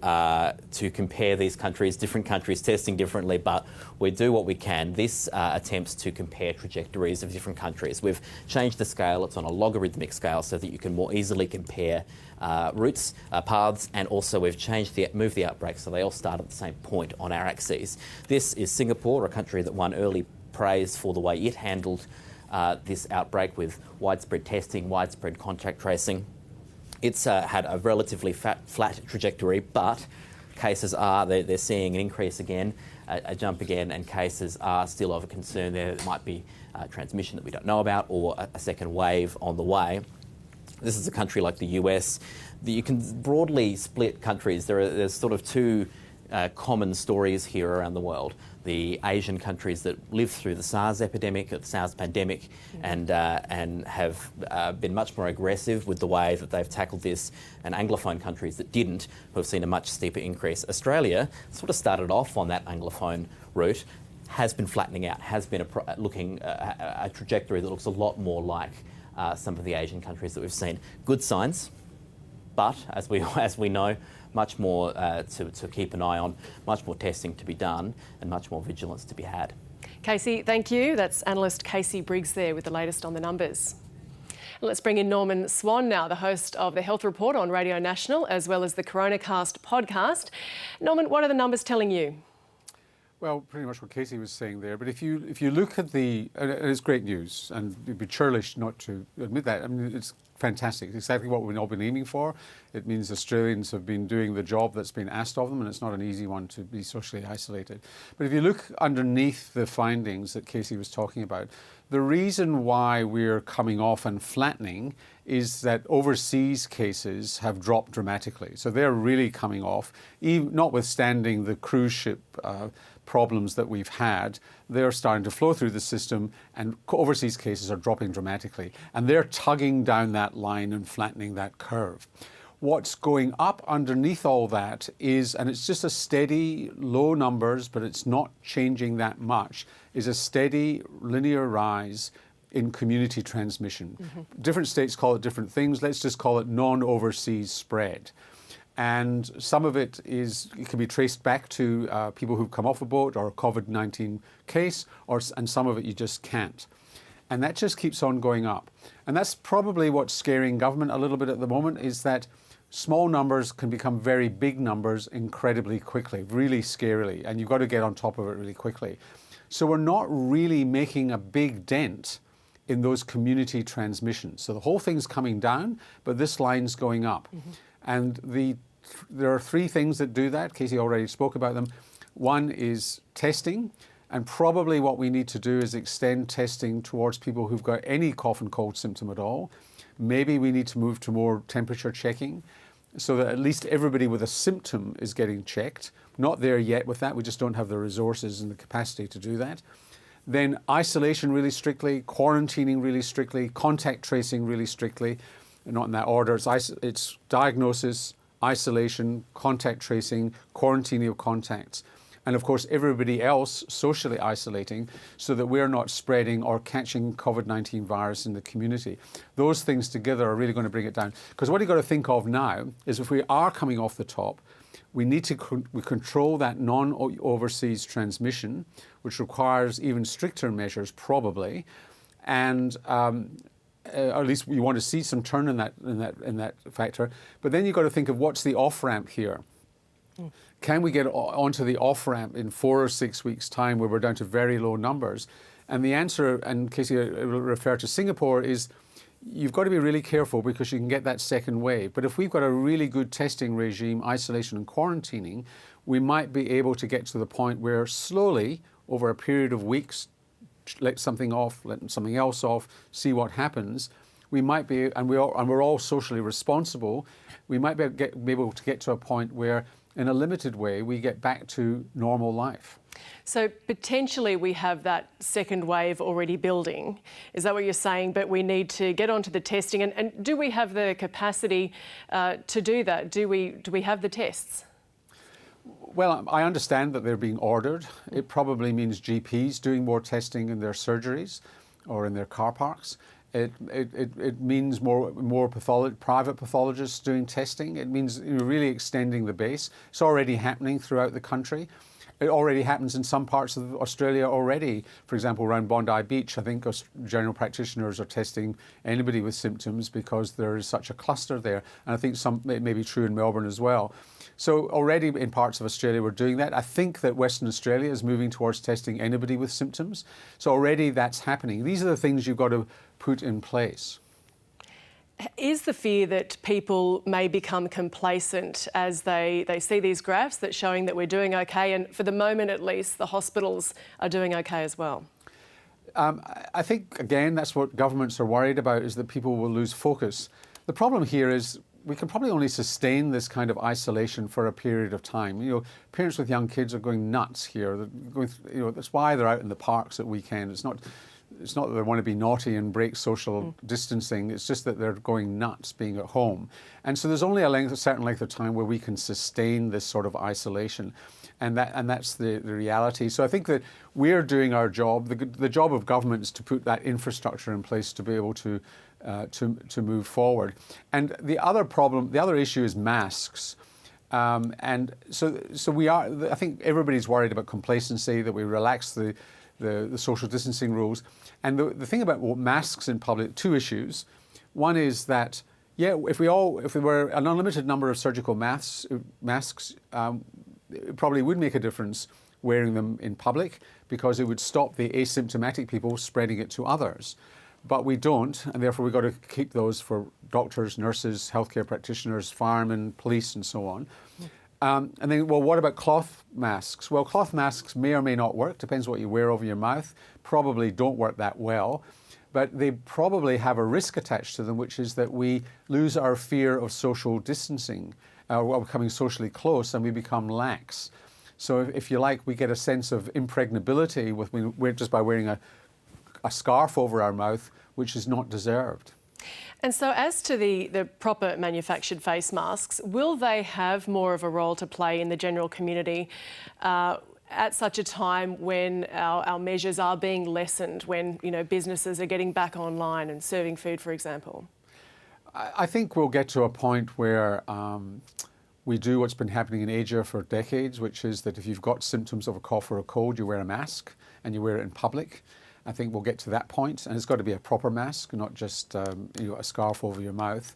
compare these countries, different countries testing differently, but we do what we can. This attempts to compare trajectories of different countries. We've changed the scale. It's on a logarithmic scale so that you can more easily compare routes, paths, and also we've moved the outbreaks so they all start at the same point on our axes. This is Singapore, a country that won early praise for the way it handled this outbreak with widespread testing, widespread contact tracing. It's had a relatively flat trajectory, but cases they're seeing an increase again, a jump again, and cases are still of a concern. There might be transmission that we don't know about or a second wave on the way. This is a country like the US. You can broadly split countries. There's sort of two common stories here around the world. The Asian countries that lived through the SARS epidemic, the SARS pandemic, and have been much more aggressive with the way that they've tackled this, and Anglophone countries that didn't, who have seen a much steeper increase. Australia sort of started off on that Anglophone route, has been flattening out, has been a trajectory that looks a lot more like some of the Asian countries that we've seen. Good signs, but as we know, much more to keep an eye on, much more testing to be done and much more vigilance to be had. Casey, thank you. That's analyst Casey Briggs there with the latest on the numbers. Let's bring in Norman Swan now, the host of the Health Report on Radio National as well as the CoronaCast podcast. Norman, what are the numbers telling you? Well, pretty much what Casey was saying there. But if you look at it's great news, and it'd be churlish not to admit that. I mean, it's fantastic. It's exactly what we've all been aiming for. It means Australians have been doing the job that's been asked of them, and it's not an easy one to be socially isolated. But if you look underneath the findings that Casey was talking about, the reason why we're coming off and flattening is that overseas cases have dropped dramatically. So they're really coming off, even notwithstanding the cruise ship problems that we've had. They're starting to flow through the system, and overseas cases are dropping dramatically. And they're tugging down that line and flattening that curve. What's going up underneath all that is, and it's just a steady, low numbers, but it's not changing that much, is a steady linear rise in community transmission. Mm-hmm. Different states call it different things. Let's just call it non-overseas spread. And some of it can be traced back to people who've come off a boat or a COVID-19 case, and some of it you just can't. And that just keeps on going up. And that's probably what's scaring government a little bit at the moment, is that small numbers can become very big numbers incredibly quickly, really scarily, and you've got to get on top of it really quickly. So we're not really making a big dent in those community transmissions. So the whole thing's coming down, but this line's going up. Mm-hmm. And there are three things that do that. Casey already spoke about them. One is testing, and probably what we need to do is extend testing towards people who've got any cough and cold symptom at all, Maybe we need to move to more temperature checking so that at least everybody with a symptom is getting checked. Not there yet with that. We just don't have the resources and the capacity to do that. Then isolation really strictly, quarantining really strictly, contact tracing really strictly, not in that order. It's diagnosis, isolation, contact tracing, quarantining of contacts. And of course, everybody else socially isolating so that we're not spreading or catching COVID-19 virus in the community. Those things together are really going to bring it down. Because what you've got to think of now is if we are coming off the top, we need to control that non-overseas transmission, which requires even stricter measures probably. And at least we want to see some turn in that factor. But then you've got to think of what's the off-ramp here. Can we get onto the off-ramp in 4 or 6 weeks' time where we're down to very low numbers? And the answer, and Casey will refer to Singapore, is you've got to be really careful because you can get that second wave. But if we've got a really good testing regime, isolation and quarantining, we might be able to get to the point where slowly, over a period of weeks, let something off, let something else off, see what happens. We might be, and we're all socially responsible, we might be able to get to a point where in a limited way, we get back to normal life. So potentially we have that second wave already building. Is that what you're saying? But we need to get onto the testing. And do we have the capacity to do that? Do we have the tests? Well, I understand that they're being ordered. It probably means GPs doing more testing in their surgeries or in their car parks. It means more private pathologists doing testing. It means really extending the base. It's already happening throughout the country. It already happens in some parts of Australia already. For example, around Bondi Beach, I think general practitioners are testing anybody with symptoms because there is such a cluster there. And I think it may be true in Melbourne as well. So already in parts of Australia we're doing that. I think that Western Australia is moving towards testing anybody with symptoms. So already that's happening. These are the things you've got to put in place. Is the fear that people may become complacent as they see these graphs that showing that we're doing okay, and for the moment at least the hospitals are doing okay as well? I think, again, that's what governments are worried about, is that people will lose focus. The problem here is we can probably only sustain this kind of isolation for a period of time. You know, parents with young kids are going nuts here. They're going, that's why they're out in the parks at weekend. It's not that they want to be naughty and break social distancing. It's just that they're going nuts being at home. And so there's only a certain length of time where we can sustain this sort of isolation. And that's the reality. So I think that we're doing our job. The job of government is to put that infrastructure in place to be able to move forward. And the other issue is masks. And so we are. I think everybody's worried about complacency, that we relax the social distancing rules. And the thing about masks in public, two issues. One is that, yeah, if there were an unlimited number of surgical masks, it probably would make a difference wearing them in public because it would stop the asymptomatic people spreading it to others. But we don't, and therefore we've got to keep those for doctors, nurses, healthcare practitioners, firemen, police, and so on. And then, well, what about cloth masks? Well, cloth masks may or may not work, depends what you wear over your mouth, probably don't work that well, but they probably have a risk attached to them, which is that we lose our fear of social distancing, becoming socially close, and we become lax. So if you like, we get a sense of impregnability just by wearing a scarf over our mouth, which is not deserved. And so as to the proper manufactured face masks, will they have more of a role to play in the general community at such a time when our measures are being lessened, when businesses are getting back online and serving food, for example? I think we'll get to a point where we do what's been happening in Asia for decades, which is that if you've got symptoms of a cough or a cold, you wear a mask and you wear it in public. I think we'll get to that point, and it's got to be a proper mask, not just a scarf over your mouth.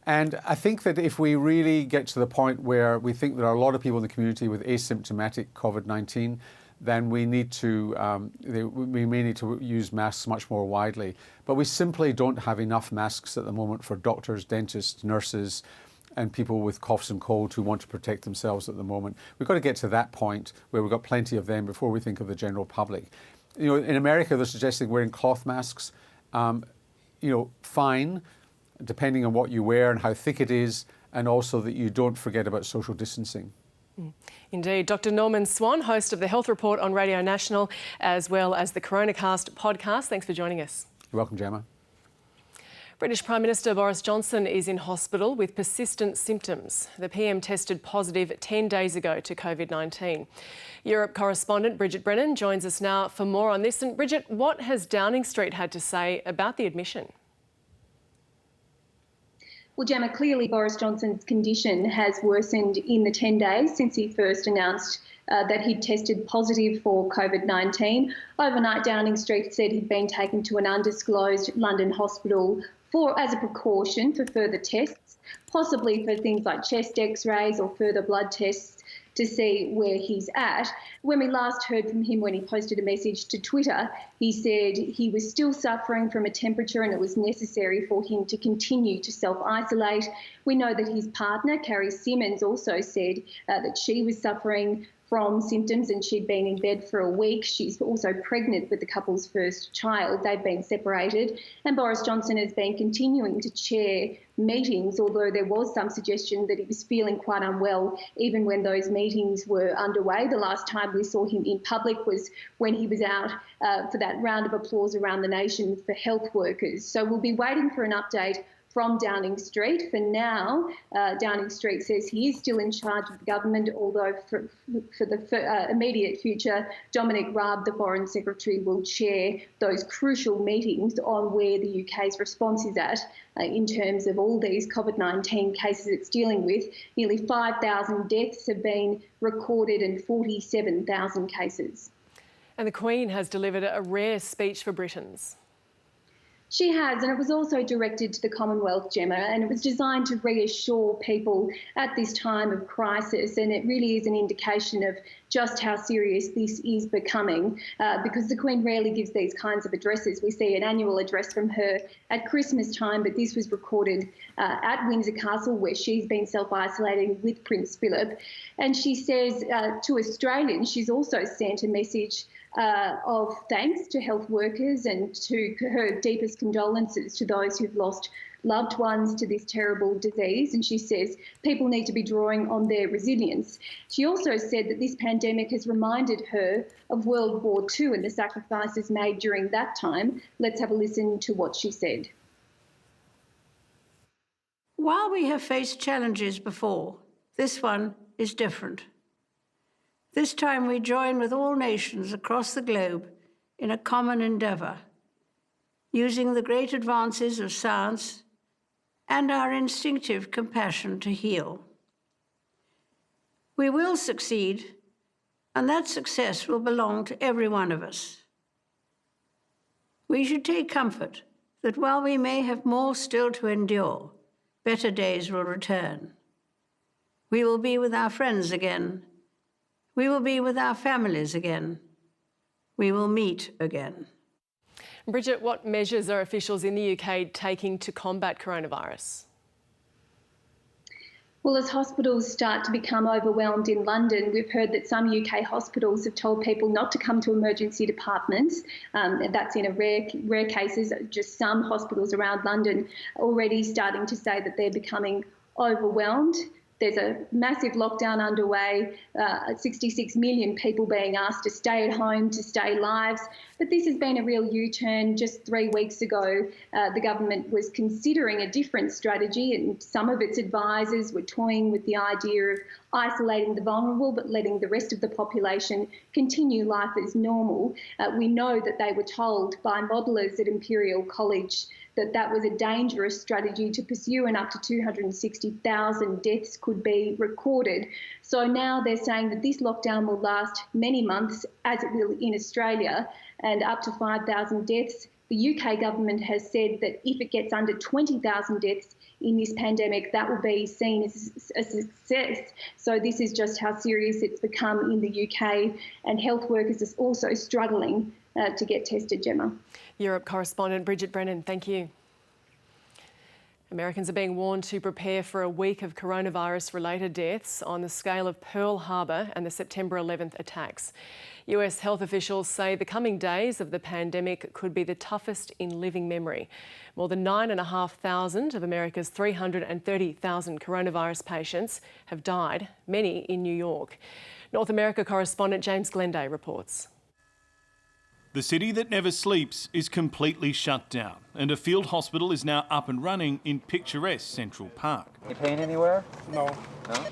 And I think that if we really get to the point where we think there are a lot of people in the community with asymptomatic COVID-19, then we may need to use masks much more widely. But we simply don't have enough masks at the moment for doctors, dentists, nurses, and people with coughs and colds who want to protect themselves at the moment. We've got to get to that point where we've got plenty of them before we think of the general public. In America, they're suggesting wearing cloth masks. Fine. depending on what you wear and how thick it is, and also that you don't forget about social distancing. Indeed. Dr. Norman Swan, host of the Health Report on Radio National, as well as the Coronacast podcast. Thanks for joining us. You're welcome, Gemma. British Prime Minister Boris Johnson is in hospital with persistent symptoms. The PM tested positive 10 days ago to COVID-19. Europe correspondent Bridget Brennan joins us now for more on this. And Bridget, what has Downing Street had to say about the admission? Well, Gemma, clearly Boris Johnson's condition has worsened in the 10 days since he first announced that he'd tested positive for COVID-19. Overnight, Downing Street said he'd been taken to an undisclosed London hospital as a precaution for further tests, possibly for things like chest x-rays or further blood tests to see where he's at. When we last heard from him, when he posted a message to Twitter, he said he was still suffering from a temperature and it was necessary for him to continue to self-isolate. We know that his partner, Fitzsimmons, also said that she was suffering from symptoms and she'd been in bed for a week. She's also pregnant with the couple's first child. They've been separated. And Boris Johnson has been continuing to chair meetings, although there was some suggestion that he was feeling quite unwell even when those meetings were underway. The last time we saw him in public was when he was out for that round of applause around the nation for health workers. So we'll be waiting for an update from Downing Street. For now, Downing Street says he is still in charge of the government, although for the immediate future, Dominic Raab, the Foreign Secretary, will chair those crucial meetings on where the UK's response is at in terms of all these COVID-19 cases it's dealing with. Nearly 5,000 deaths have been recorded and 47,000 cases. And the Queen has delivered a rare speech for Britons. She has, and it was also directed to the Commonwealth, Gemma, and it was designed to reassure people at this time of crisis, and it really is an indication of just how serious this is becoming, because the Queen rarely gives these kinds of addresses. We see an annual address from her at Christmas time, but this was recorded at Windsor Castle, where she's been self-isolating with Prince Philip. And she says to Australians, she's also sent a message of thanks to health workers and to her deepest condolences to those who've lost loved ones to this terrible disease. And she says people need to be drawing on their resilience. She also said that this pandemic has reminded her of World War II and the sacrifices made during that time. Let's have a listen to what she said. While we have faced challenges before, this one is different. This time we join with all nations across the globe in a common endeavour, using the great advances of science and our instinctive compassion to heal. We will succeed, and that success will belong to every one of us. We should take comfort that while we may have more still to endure, better days will return. We will be with our friends again. We will be with our families again. We will meet again. Bridget, what measures are officials in the UK taking to combat coronavirus? Well, as hospitals start to become overwhelmed in London, we've heard that some UK hospitals have told people not to come to emergency departments. That's in a rare cases. Just some hospitals around London already starting to say that they're becoming overwhelmed. There's a massive lockdown underway, 66 million people being asked to stay at home, to stay lives. But this has been a real U-turn. Just 3 weeks ago, the government was considering a different strategy, and some of its advisors were toying with the idea of isolating the vulnerable but letting the rest of the population continue life as normal. We know that they were told by modellers at Imperial College that that was a dangerous strategy to pursue, and up to 260,000 deaths could be recorded. So now they're saying that this lockdown will last many months, as it will in Australia, and up to 5,000 deaths. The UK government has said that if it gets under 20,000 deaths in this pandemic, that will be seen as a success. So this is just how serious it's become in the UK, and health workers are also struggling to get tested, Gemma. Europe correspondent Bridget Brennan, thank you. Americans are being warned to prepare for a week of coronavirus-related deaths on the scale of Pearl Harbor and the September 11th attacks. US health officials say the coming days of the pandemic could be the toughest in living memory. More than 9,500 of America's 330,000 coronavirus patients have died, many in New York. North America correspondent James Glenday reports. The city that never sleeps is completely shut down, and a field hospital is now up and running in picturesque Central Park. You pain anywhere? No. No?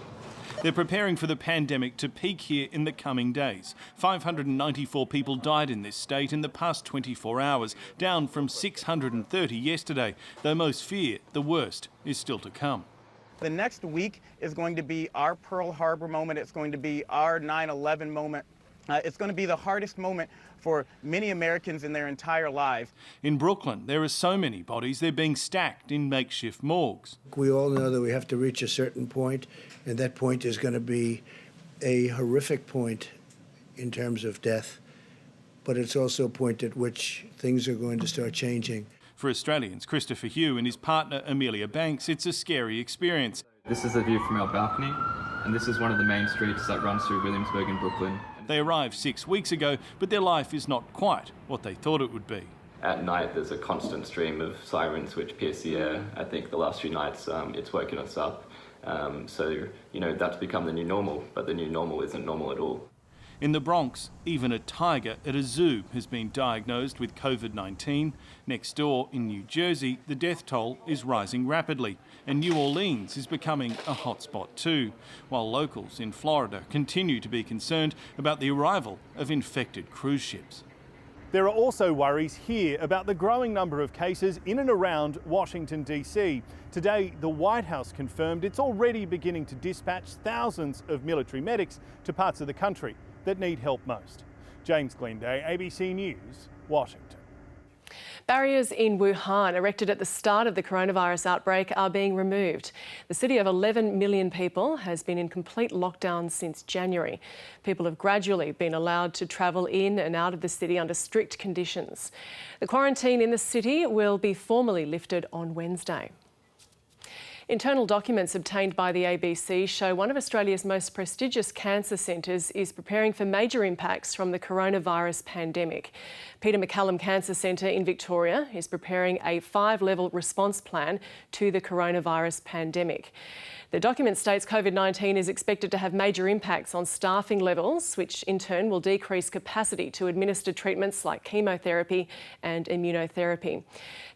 They're preparing for the pandemic to peak here in the coming days. 594 people died in this state in the past 24 hours, down from 630 yesterday, though most fear the worst is still to come. The next week is going to be our Pearl Harbor moment. It's going to be our 9/11 moment. It's going to be the hardest moment for many Americans in their entire lives. In Brooklyn, there are so many bodies, they're being stacked in makeshift morgues. We all know that we have to reach a certain point, and that point is going to be a horrific point in terms of death, but it's also a point at which things are going to start changing. For Australians, Christopher Hugh and his partner Amelia Banks, it's a scary experience. This is the view from our balcony, and this is one of the main streets that runs through Williamsburg and Brooklyn. They arrived 6 weeks ago, but their life is not quite what they thought it would be. At night, there's a constant stream of sirens which pierce the air. I think the last few nights it's woken us up. So, that's become the new normal, but the new normal isn't normal at all. In the Bronx, even a tiger at a zoo has been diagnosed with COVID-19. Next door in New Jersey, the death toll is rising rapidly, and New Orleans is becoming a hotspot too, while locals in Florida continue to be concerned about the arrival of infected cruise ships. There are also worries here about the growing number of cases in and around Washington, D.C. Today, the White House confirmed it's already beginning to dispatch thousands of military medics to parts of the country that need help most. James Glenday, ABC News, Washington. Barriers in Wuhan, erected at the start of the coronavirus outbreak, are being removed. The city of 11 million people has been in complete lockdown since January. People have gradually been allowed to travel in and out of the city under strict conditions. The quarantine in the city will be formally lifted on Wednesday. Internal documents obtained by the ABC show one of Australia's most prestigious cancer centres is preparing for major impacts from the coronavirus pandemic. Peter MacCallum Cancer Centre in Victoria is preparing a 5-level response plan to the coronavirus pandemic. The document states COVID-19 is expected to have major impacts on staffing levels, which in turn will decrease capacity to administer treatments like chemotherapy and immunotherapy.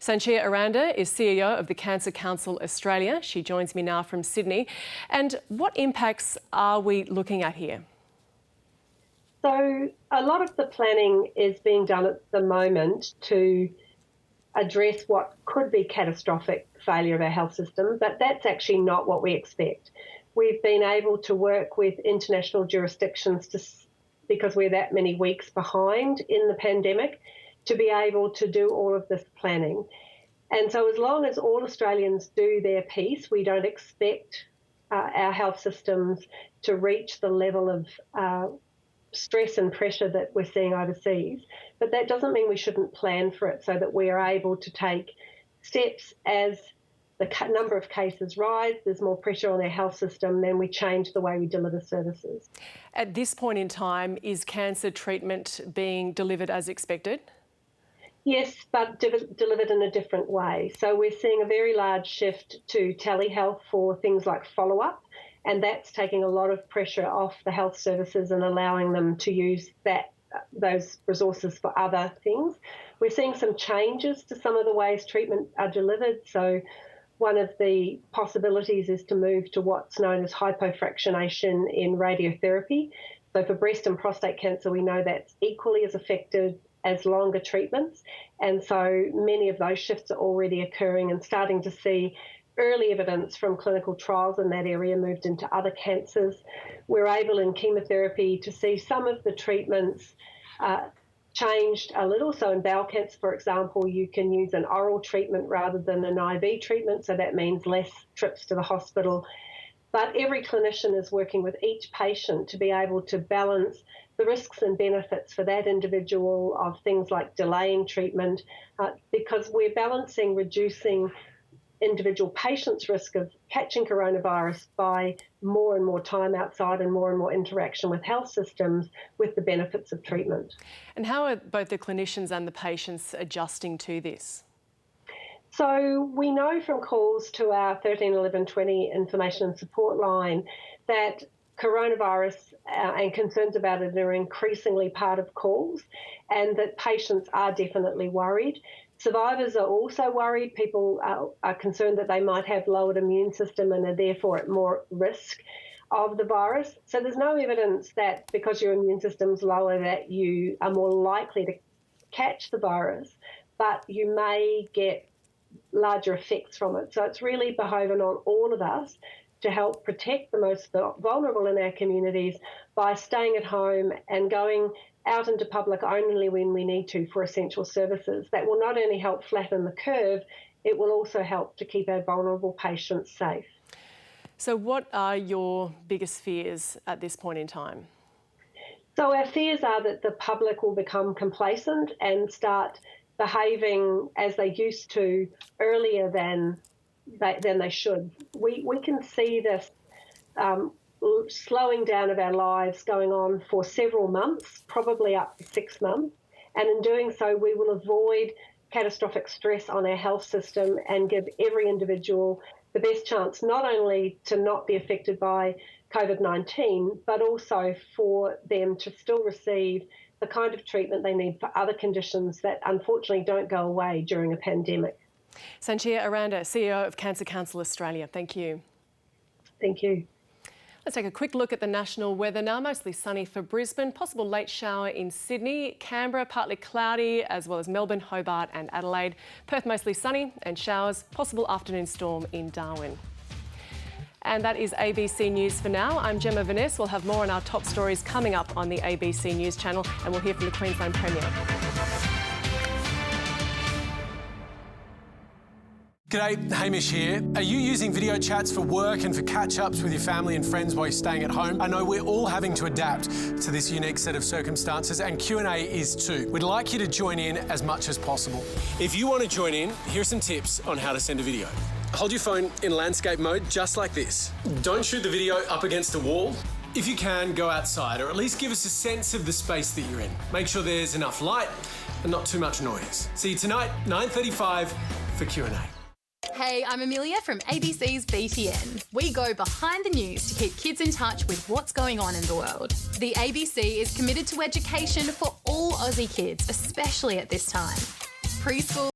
Sanchia Aranda is CEO of the Cancer Council Australia. She joins me now from Sydney. And what impacts are we looking at here? So a lot of the planning is being done at the moment to address what could be catastrophic failure of our health system, but that's actually not what we expect. We've been able to work with international jurisdictions because we're that many weeks behind in the pandemic to be able to do all of this planning. And so as long as all Australians do their piece, we don't expect our health systems to reach the level of stress and pressure that we're seeing overseas. But that doesn't mean we shouldn't plan for it so that we are able to take steps as the number of cases rise, there's more pressure on our health system, then we change the way we deliver services. At this point in time, is cancer treatment being delivered as expected? Yes, but delivered in a different way. So we're seeing a very large shift to telehealth for things like follow-up, and that's taking a lot of pressure off the health services and allowing them to use those resources for other things. We're seeing some changes to some of the ways treatment are delivered. So one of the possibilities is to move to what's known as hypofractionation in radiotherapy. So for breast and prostate cancer, we know that's equally as effective as longer treatments. And so many of those shifts are already occurring and starting to see early evidence from clinical trials in that area moved into other cancers. We're able in chemotherapy to see some of the treatments changed a little. So in bowel cancer, for example, you can use an oral treatment rather than an IV treatment. So that means less trips to the hospital. But every clinician is working with each patient to be able to balance the risks and benefits for that individual of things like delaying treatment, because we're balancing reducing individual patients' risk of catching coronavirus by more and more time outside and more interaction with health systems with the benefits of treatment. And how are both the clinicians and the patients adjusting to this? So we know from calls to our 13 11 20 information and support line that coronavirus and concerns about it are increasingly part of calls, and that patients are definitely worried. Survivors are also worried. People are concerned that they might have lowered immune system and are therefore at more risk of the virus. So there's no evidence that because your immune system's lower that you are more likely to catch the virus, but you may get larger effects from it. So it's really behoving on all of us to help protect the most vulnerable in our communities by staying at home and going out into public only when we need to for essential services. That will not only help flatten the curve, it will also help to keep our vulnerable patients safe. So what are your biggest fears at this point in time? So our fears are that the public will become complacent and start behaving as they used to earlier than they should. We can see this slowing down of our lives going on for several months, probably up to 6 months. And in doing so, we will avoid catastrophic stress on our health system and give every individual the best chance not only to not be affected by COVID-19, but also for them to still receive the kind of treatment they need for other conditions that unfortunately don't go away during a pandemic. Sanchia Aranda, CEO of Cancer Council Australia, thank you. Thank you. Let's take a quick look at the national weather now. Mostly sunny for Brisbane, possible late shower in Sydney, Canberra partly cloudy, as well as Melbourne, Hobart and Adelaide. Perth mostly sunny and showers, possible afternoon storm in Darwin. And that is ABC News for now. I'm Gemma Veness. We'll have more on our top stories coming up on the ABC News channel, and we'll hear from the Queensland Premier. G'day, Hamish here. Are you using video chats for work and for catch-ups with your family and friends while you're staying at home? I know we're all having to adapt to this unique set of circumstances, and Q&A is too. We'd like you to join in as much as possible. If you want to join in, here's some tips on how to send a video. Hold your phone in landscape mode, just like this. Don't shoot the video up against a wall. If you can, go outside, or at least give us a sense of the space that you're in. Make sure there's enough light and not too much noise. See you tonight, 9:35 for Q&A. Hey, I'm Amelia from ABC's BTN. We go behind the news to keep kids in touch with what's going on in the world. The ABC is committed to education for all Aussie kids, especially at this time. Preschool